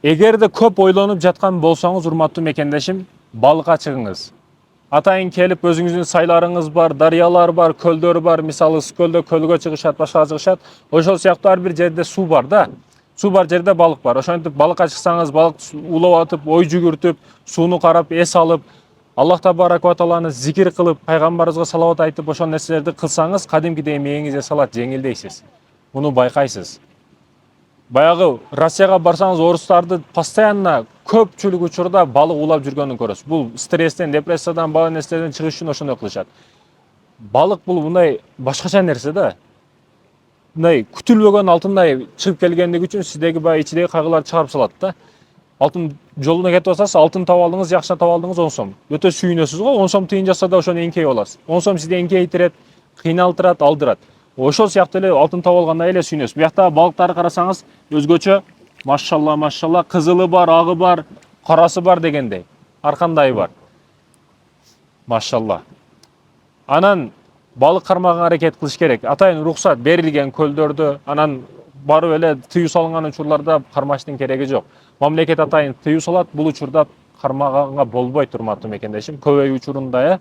Эгерде көп ойлонуп жаткан болсоңуз, урматтуу мекендешим, балыкка чыгыңыз. Атайын келип өзүңүздүн сайларыңыз бар, дарыялар бар, көлдөр бар. Мисалы Ысык көлдө көлгө чыгышат, башкага чыгышат. Ошол сыяктуу ар бир жерде суу бар да. Суу бар жерде балык бар. Ошентип балыкка чыксаңыз, балык улап атып, ой жүгүртүп, сууну карап, эс алып, Аллах табарак ва тааланы зикир кылып, пайгамбарыбызга салават айтып, ошол нерселерди кылсаңыз, кадимкидей мээңизге салат, жеңилдейсиз. Муну байкайсыз. Баягы Россияга барсаңыз, орустарды постоянно көпчүлүк учурда балык улап жүргөнүн көрөсүз. Бул стресстен, депрессиядан, бала нерселерден чыгыш үчүн ошондой кылышат. Балык бул мындай башкача нерсе да. Мындай күтүлбөгөн алтындай чыгып келгендиги үчүн сиздеги баягы ичидеги кайгыларды чыгарып салат да. Алтын жолуна кетип атасыз, алтын таап алдыңыз, жакшы таап алдыңыз 10 сом. Өтө сүйүнөсүз го, 10 сом тыйын жаса да ошону эңкейип аласыз. 10 сом сизди эңкейтирет, кыйналтырат, алдырат. Ошол сыяктуу эле алтын таап алгандай эле сүйүнөсүз. Бияктагы балыктарды карасаңыз, өзгөчө, машалла, машалла, кызылы бар, агы бар, карасы бар дегендей. Ар кандайы бар. Машалла. Анан балык кармаганга аракет кылыш керек. Атайын уруксат берилген көлдөрдө, анан барып эле тыюу салынган учурларда кармаштын кереги жок. Мамлекет атайын тыюу салат, бул учурда кармаганга болбойт, урматтуу мекендешим. Көбөйүү учурунда,